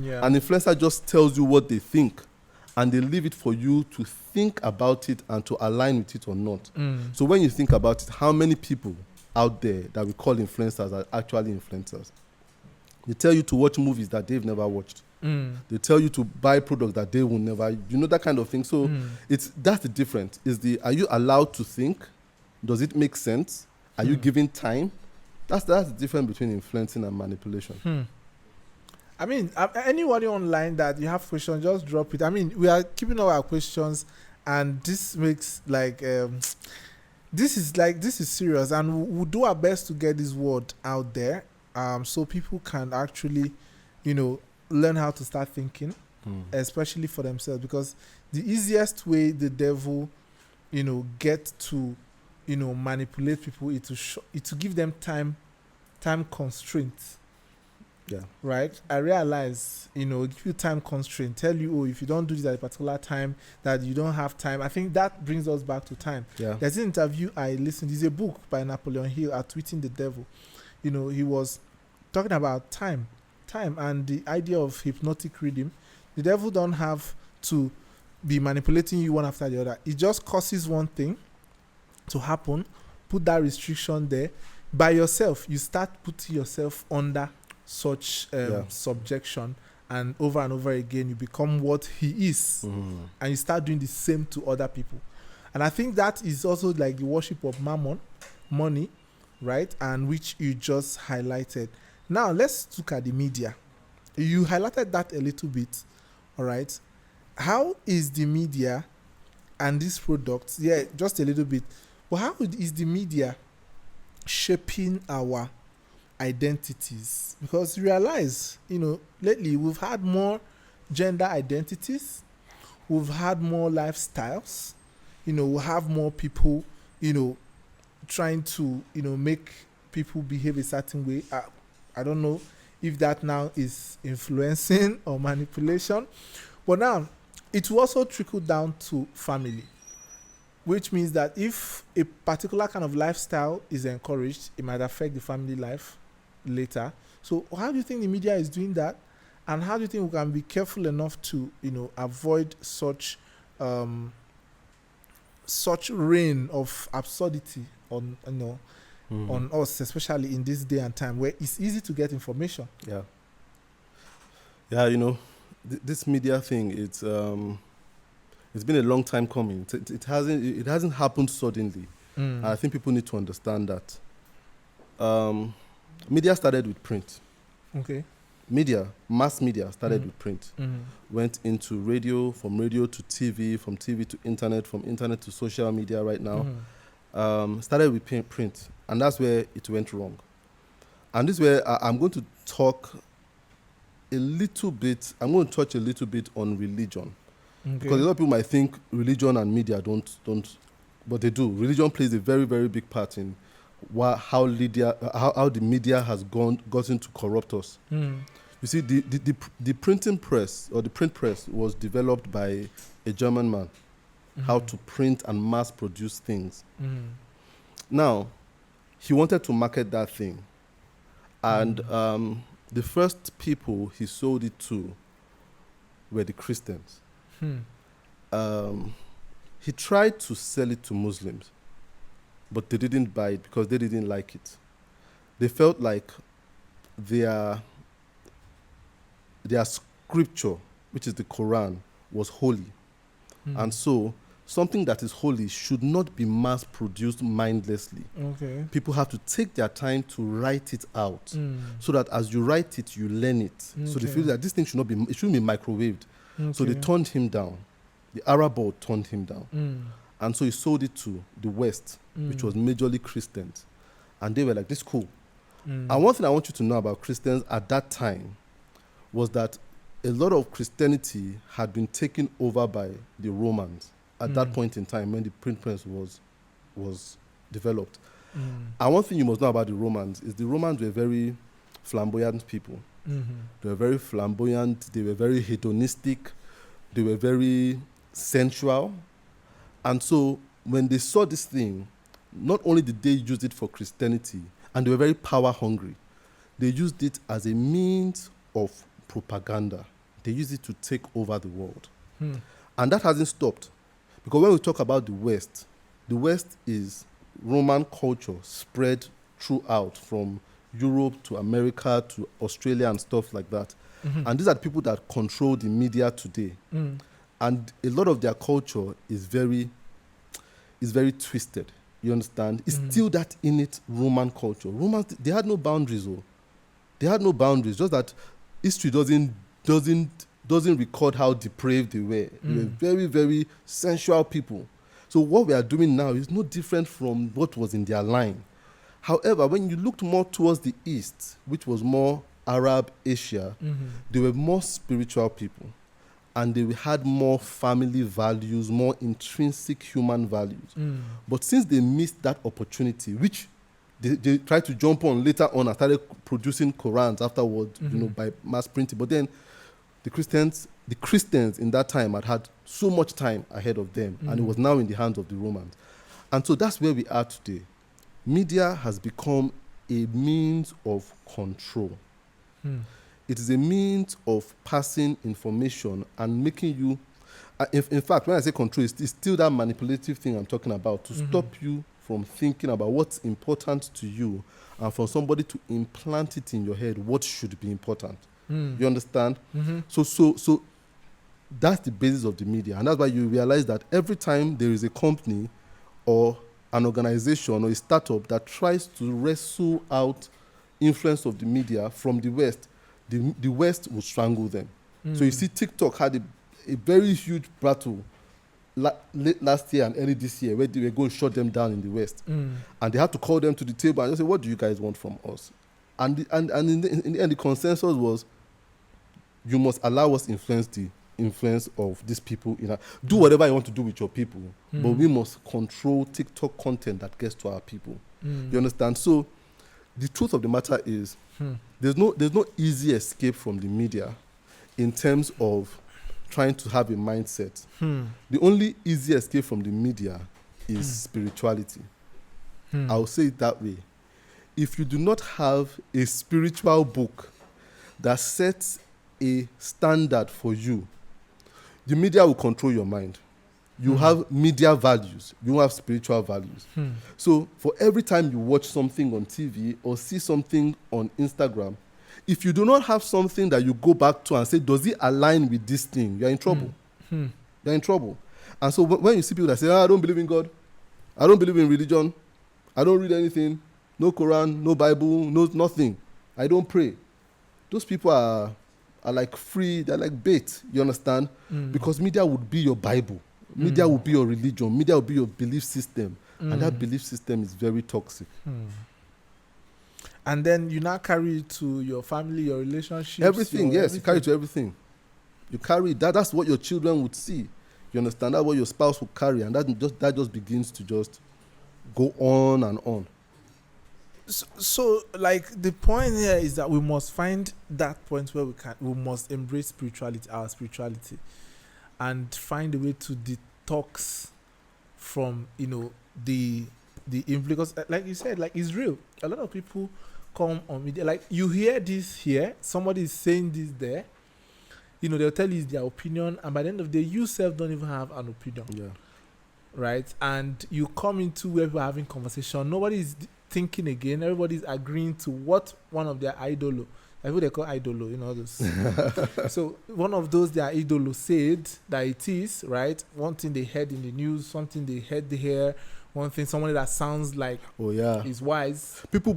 Yeah. An influencer just tells you what they think, and they leave it for you to think about it and to align with it or not. So when you think about it, how many people out there that we call influencers are actually influencers? They tell you to watch movies that they've never watched. They tell you to buy products that they will never, that kind of thing. So that's the difference. Are you allowed to think? Does it make sense? Are you giving time? That's the difference between influencing and manipulation. I mean, anybody online that you have questions, just drop it. I mean, we are keeping all our questions, and this makes this is serious, and we'll do our best to get this word out there, so people can actually, learn how to start thinking, especially for themselves, because the easiest way the devil, get to, manipulate people is to give them time constraints. Yeah. right? I realize, give you time constraint, tell you, oh, if you don't do this at a particular time, that you don't have time. I think that brings us back to time. Yeah. There's an interview I listened. There's a book by Napoleon Hill, Outwitting the Devil. He was talking about time, and the idea of hypnotic rhythm. The devil don't have to be manipulating you one after the other. It just causes one thing to happen, put that restriction there. By yourself, you start putting yourself under such subjection, and over again, you become what he is, and you start doing the same to other people. And I think that is also like the worship of mammon, money, right? And which you just highlighted. Now, let's look at the media. You highlighted that a little bit, all right? How is the media and these products, just a little bit, but how is the media shaping our identities? Because you realize, lately we've had more gender identities, we've had more lifestyles, we have more people, trying to, make people behave a certain way. I don't know if that now is influencing or manipulation, but now it will also trickle down to family, which means that if a particular kind of lifestyle is encouraged, it might affect the family life later. So how do you think the media is doing that? And how do you think we can be careful enough to, avoid such reign of absurdity on us, especially in this day and time where it's easy to get information? This media thing, it's been a long time coming. It hasn't happened suddenly. And I think people need to understand that. Media started with print. Okay. Mass media started with print. Went into radio, from radio to TV, from TV to internet, from internet to social media right now. Started with print, and that's where it went wrong. And this is where I'm going to touch a little bit on religion. Okay. Because a lot of people might think religion and media don't, but they do. Religion plays a very, very big part in how the media has gotten to corrupt us. You see, the printing press, or the print press, was developed by a German man, how to print and mass produce things. Now, he wanted to market that thing, and the first people he sold it to were the Christians. He tried to sell it to Muslims, but they didn't buy it because they didn't like it. They felt like their scripture, which is the Quran, was holy. And so something that is holy should not be mass produced mindlessly. Okay. People have to take their time to write it out, so that as you write it, you learn it. Okay. So they feel that this thing shouldn't be microwaved. Okay. So they turned him down. The Arab world turned him down. And so he sold it to the West, which was majorly Christians. And they were like, this is cool. And one thing I want you to know about Christians at that time was that a lot of Christianity had been taken over by the Romans at that point in time when the print press was developed. And one thing you must know about the Romans is the Romans were very flamboyant people. They were very flamboyant, they were very hedonistic, they were very sensual. And so when they saw this thing, not only did they use it for Christianity, and they were very power hungry, they used it as a means of propaganda. They used it to take over the world. And that hasn't stopped. Because when we talk about the West is Roman culture spread throughout, from Europe to America to Australia and stuff like that. And these are the people that control the media today. And a lot of their culture is very twisted. You understand? It's still that innate Roman culture. Romans, they had no boundaries. They had no boundaries. Just that history doesn't record how depraved they were. They were very, very sensual people. So what we are doing now is no different from what was in their line. However, when you looked more towards the East, which was more Arab, Asia, they were more spiritual people. And they had more family values, more intrinsic human values. But since they missed that opportunity, which they tried to jump on later on and started producing Qurans afterwards, by mass printing. But then the Christians in that time had so much time ahead of them, and it was now in the hands of the Romans. And so that's where we are today. Media has become a means of control. It is a means of passing information and making you, in fact, when I say control, it's still that manipulative thing I'm talking about, to stop you from thinking about what's important to you, and for somebody to implant it in your head what should be important. You understand? So that's the basis of the media, and that's why you realize that every time there is a company or an organization or a startup that tries to wrestle out influence of the media from the West, the West will strangle them. So you see TikTok had a very huge battle late last year and early this year, where they were going to shut them down in the West. And they had to call them to the table and just say, what do you guys want from us? And in the end, the consensus was, you must allow us influence of these people. Do whatever you want to do with your people, but we must control TikTok content that gets to our people. You understand? So the truth of the matter is, there's no easy escape from the media in terms of trying to have a mindset. The only easy escape from the media is spirituality. I'll say it that way. If you do not have a spiritual book that sets a standard for you, the media will control your mind. You have media values, you have spiritual values. So for every time you watch something on TV or see something on Instagram, if you do not have something that you go back to and say, does it align with this thing, you're in trouble. You're in trouble. And so when you see people that say, I don't believe in God, I don't believe in religion, I don't read anything, no Quran, no Bible, no nothing, I don't pray, those people are like free, they're like bait, you understand? Because media would be your Bible. Media will be your religion. Media will be your belief system. And that belief system is very toxic. And then you now carry it to your family, your relationships. Everything, yes. You carry it to everything. You carry that. That's what your children would see. You understand? That's what your spouse will carry. And that just begins to just go on and on. So like, the point here is that we must find that point where we must embrace our spirituality, and find a way to detox from, the influence. Like you said, like, it's real. A lot of people come on media, like, you hear this here, somebody is saying this there, they'll tell you it's their opinion, and by the end of the day, you self don't even have an opinion. Yeah. Right? And you come into where we're having conversation, nobody is thinking again, everybody's agreeing to what one of their idolo, like what they call idolo, those. So one of those their idolo said that it is, right? One thing they heard in the news, something they heard here, one thing, somebody that sounds like is wise. People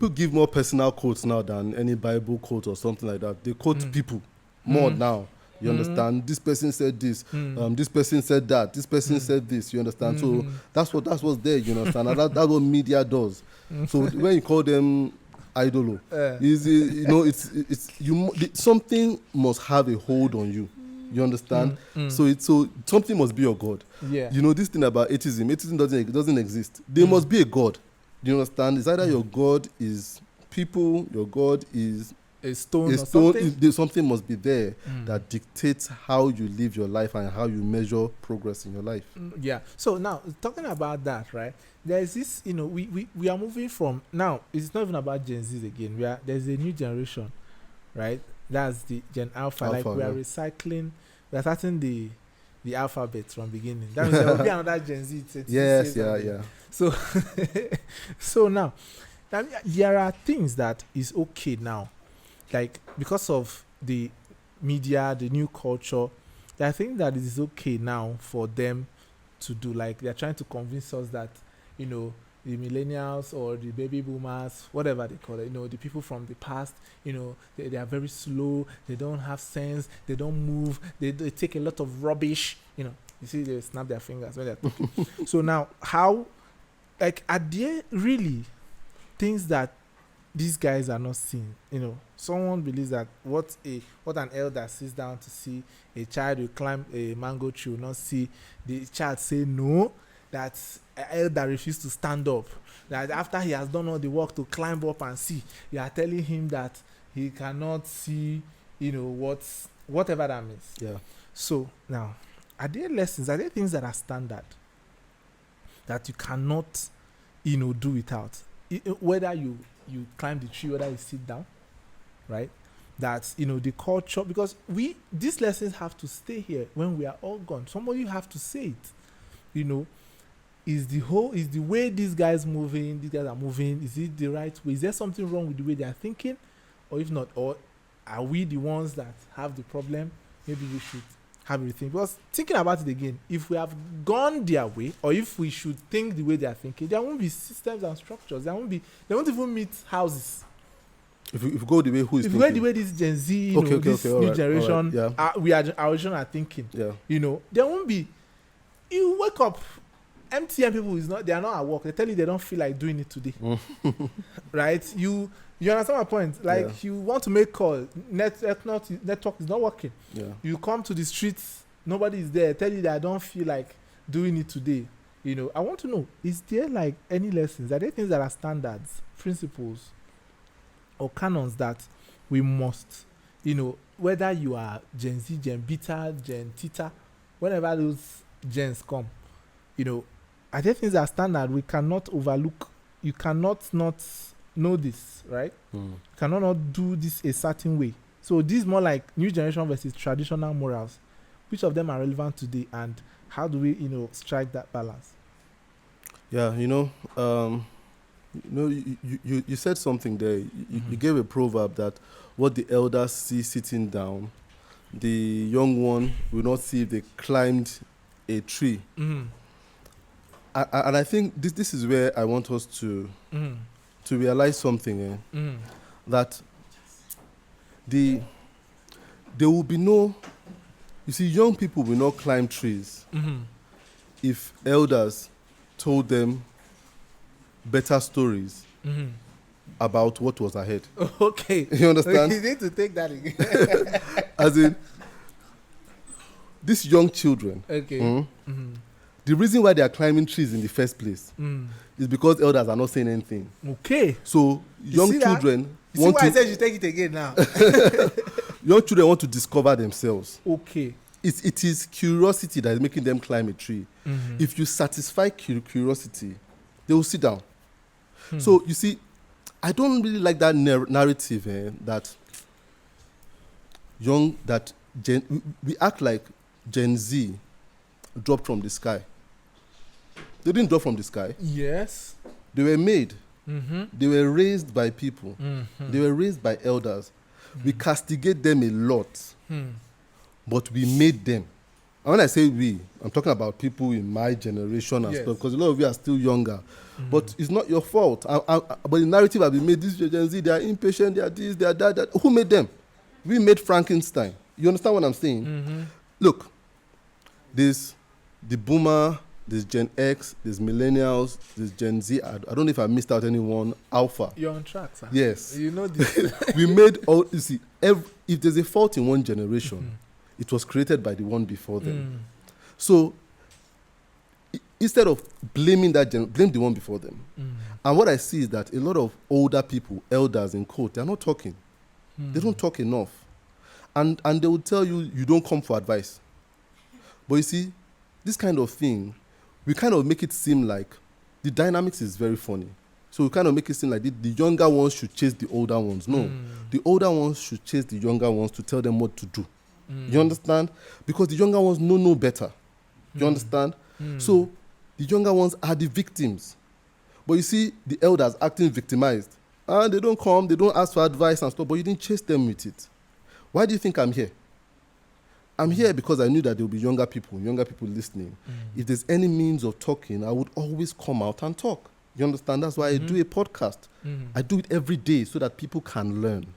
give more personal quotes now than any Bible quote or something like that. They quote people more now. You understand? This person said this. This person said that. This person said this. You understand? So that's what's there. You understand? And that's what media does. So when you call them idolo, something must have a hold on you. You understand? So something must be your God. Yeah. This thing about atheism doesn't exist. There must be a God. You understand? It's either your God is people, your God is a stone. Something must be there that dictates how you live your life and how you measure progress in your life. Yeah. So now, talking about that, right? There's this, we are moving from, now it's not even about Gen Z again. There's a new generation, right? That's the Gen Alpha. Like, we are recycling, we are starting the alphabet from beginning. That means there will be another Gen Z. Yes, yeah. So, so now, there are things that is okay now, like, because of the media, the new culture, I think that it is okay now for them to do. Like, they're trying to convince us that, the millennials or the baby boomers, whatever they call it, the people from the past, they are very slow, they don't have sense, they don't move, they take a lot of rubbish, you see, they snap their fingers when they're talking. So now, how, like, are there really things that these guys are not seeing? Someone believes that what an elder sits down to see a child will climb a mango tree will not see the child say no, that elder refused to stand up. That after he has done all the work to climb up and see, you are telling him that he cannot see, whatever that means. Yeah. So now, are there lessons? Are there things that are standard that you cannot, do without? Whether you climb the tree, whether you sit down, right? That the culture, because these lessons have to stay here when we are all gone. Somebody have to say it. Is the way these guys are moving, is it the right way? Is there something wrong with the way they are thinking? Or if not, or are we the ones that have the problem? Maybe we should have everything. Because thinking about it again, if we have gone their way, or if we should think the way they are thinking, there won't be systems and structures. There won't even meet houses. If you go the way who is thinking. If you go the way this Gen Z, this new generation, our generation are thinking, there won't be. You wake up, MTN people they are not at work. They tell you they don't feel like doing it today, right? You understand my point? Like you want to make call, network is not working. Yeah. You come to the streets, nobody is there. Tell you that I don't feel like doing it today. I want to know: is there like any lessons? Are there things that are standards, principles, or canons that we must, whether you are Gen Z, Gen Beta, Gen Theta, whenever those gens come, are there things that are standard we cannot overlook? You cannot not know this, right? You cannot not do this a certain way. So this is more like new generation versus traditional morals. Which of them are relevant today, and how do we, strike that balance? Yeah, you said something there. You gave a proverb that what the elders see sitting down, the young one will not see if they climbed a tree. And I think this is where I want us to realize something, that there will be no, young people will not climb trees if elders told them better stories about what was ahead. Okay. You understand? You need to take that again. As in, these young children, okay. The reason why they are climbing trees in the first place is because elders are not saying anything. Okay. So young children want to... I said you take it again now. Young children want to discover themselves. Okay. It is curiosity that is making them climb a tree. If you satisfy curiosity, they will sit down. So you see, I don't really like that narrative that we act like Gen Z dropped from the sky. They didn't drop from the sky. Yes. They were made. They were raised by people. They were raised by elders. We castigate them a lot, but we made them. And when I say we, I'm talking about people in my generation and stuff, because a lot of you are still younger. But it's not your fault. But the narrative has been made, this Gen Z, they are impatient, they are this, they are that. Who made them? We made Frankenstein. You understand what I'm saying? Look, there's the boomer, there's Gen X, there's millennials, there's Gen Z. I don't know if I missed out anyone. Alpha. You're on track, sir. Yes. You know this. We made all, if there's a fault in one generation, it was created by the one before them. So instead of blaming blame the one before them. And what I see is that a lot of older people, elders in quote, they're not talking. They don't talk enough. And they will tell you, you don't come for advice. But you see, this kind of thing, we kind of make it seem like the dynamics is very funny. So we kind of make it seem like the younger ones should chase the older ones. No, the older ones should chase the younger ones to tell them what to do. You understand? Because the younger ones know no better. You understand? So the younger ones are the victims. But you see, the elders acting victimized. And they don't come, they don't ask for advice and stuff, but you didn't chase them with it. Why do you think I'm here? I'm here because I knew that there will be younger people listening. If there's any means of talking, I would always come out and talk. You understand? That's why I do a podcast. I do it every day so that people can learn.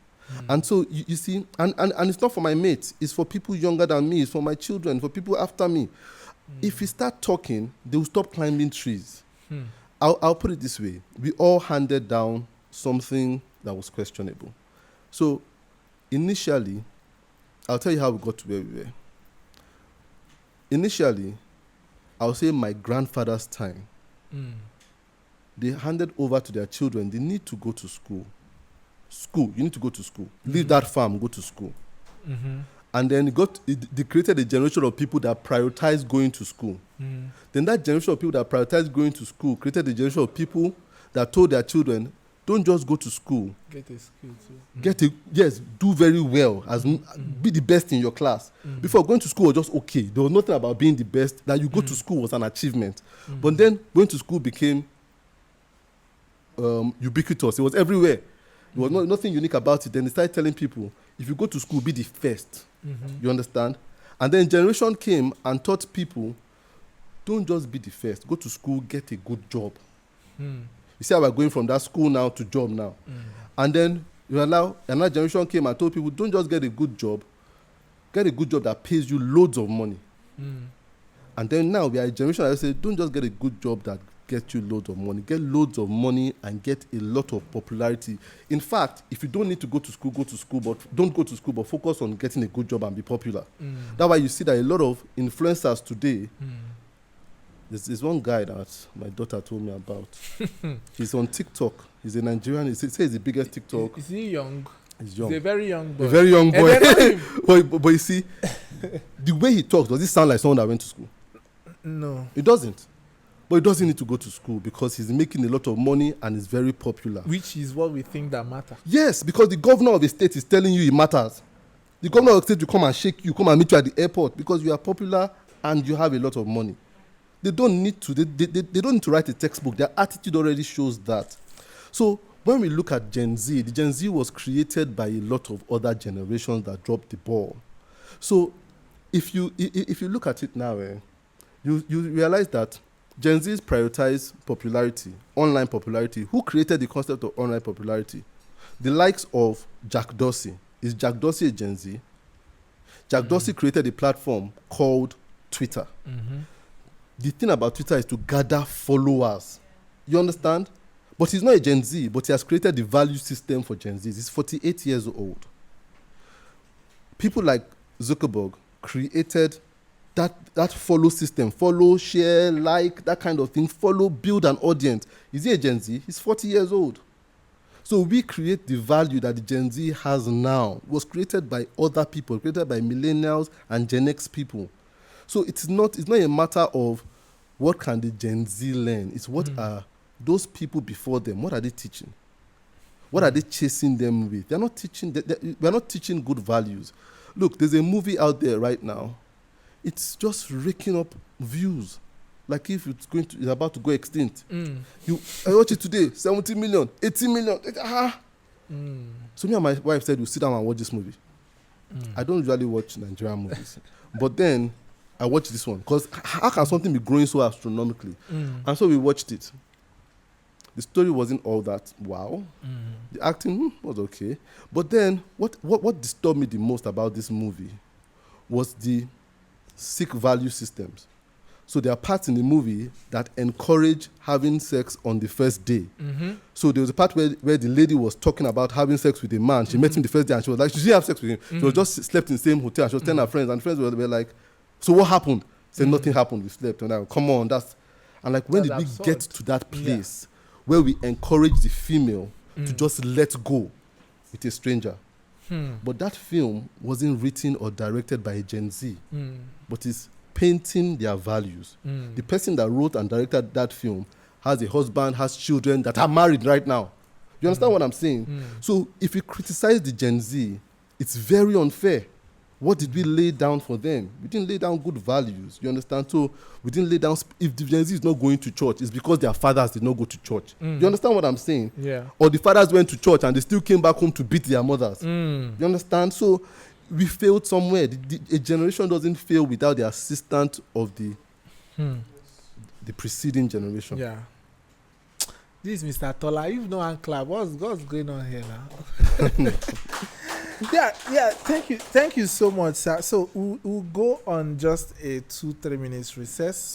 And so, you see, and it's not for my mates. It's for people younger than me. It's for my children, for people after me. If we start talking, they will stop climbing trees. I'll put it this way. We all handed down something that was questionable. So, initially, I'll tell you how we got to where we were. Initially, I'll say my grandfather's time they handed over to their children. They need to go to school. You need to go to school. Leave that farm, go to school. And then they created a generation of people that prioritized going to school. Then that generation of people that prioritized going to school created a generation of people that told their children, don't just go to school. Get a skill too. Do very well, be the best in your class. Before, going to school was just okay. There was nothing about being the best. That you go to school was an achievement. But then going to school became ubiquitous. It was everywhere. There was nothing unique about it. Then they started telling people, if you go to school, be the first. You understand? And then generation came and taught people, don't just be the first. Go to school, get a good job. You see how we're going from that school now to job now. And then another generation came and told people, don't just get a good job. Get a good job that pays you loads of money. And then now we are a generation that say, don't just get a good job that gets you loads of money. Get loads of money and get a lot of popularity. In fact, if you don't need to go to school, but don't go to school, but focus on getting a good job and be popular. That's why you see that a lot of influencers today, there's one guy that my daughter told me about. He's on TikTok. He's a Nigerian. He says he's the biggest TikTok. Is he young? He's young. He's a very young boy. A very young boy. But you see, the way he talks, does it sound like someone that went to school? No. It doesn't. But he doesn't need to go to school because he's making a lot of money and is very popular. Which is what we think that matters. Yes, because the governor of the state is telling you it matters. The governor of the state will come and shake you, come and meet you at the airport because you are popular and you have a lot of money. They don't need to. They don't need to write a textbook. Their attitude already shows that. So when we look at Gen Z, the Gen Z was created by a lot of other generations that dropped the ball. So if you look at it now, you realize that Gen Z's prioritize popularity, online popularity. Who created the concept of online popularity? The likes of Jack Dorsey. Is Jack Dorsey a Gen Z? Jack Dorsey created a platform called Twitter. The thing about Twitter is to gather followers. You understand? But he's not a Gen Z, but he has created the value system for Gen Z. He's 48 years old. People like Zuckerberg created that follow system. Follow, share, like, that kind of thing. Follow, build an audience. Is he a Gen Z? He's 40 years old. So we create the value that the Gen Z has now. It was created by other people, created by millennials and Gen X people. So it's not a matter of what can the Gen Z learn. It's what are those people before them, what are they teaching? What are they chasing them with? They're not teaching. We're not teaching good values. Look, there's a movie out there right now. It's just raking up views, like if it's about to go extinct. I watch it today, 70 million, 80 million. So me and my wife said we'll sit down and watch this movie. I don't usually watch Nigerian movies, but then I watched this one because how can something be growing so astronomically? And so we watched it. The story wasn't all that wow. The acting was okay. But then what disturbed me the most about this movie was the sick value systems. So there are parts in the movie that encourage having sex on the first day. So there was a part where the lady was talking about having sex with a man. She met him the first day and she was like, she didn't have sex with him. She was just slept in the same hotel. She was telling her friends, and friends were like, so what happened? Said nothing happened. We slept. And like, come on, and like, when did we get to that place where we encourage the female to just let go with a stranger? But that film wasn't written or directed by a Gen Z, but it's painting their values. The person that wrote and directed that film has a husband, has children that are married right now. You understand what I'm saying? So if you criticize the Gen Z, it's very unfair. What did we lay down for them? We didn't lay down good values. You understand? So we didn't lay down. If the Gen Z is not going to church, it's because their fathers did not go to church. You understand what I'm saying? Yeah. Or the fathers went to church and they still came back home to beat their mothers. You understand? So we failed somewhere. A generation doesn't fail without the assistance of the preceding generation. Yeah. This is Mr. Tola. You've no hand clap. What's going on here now? Yeah. Thank you so much, sir. So we'll go on just a 2-3 minutes recess.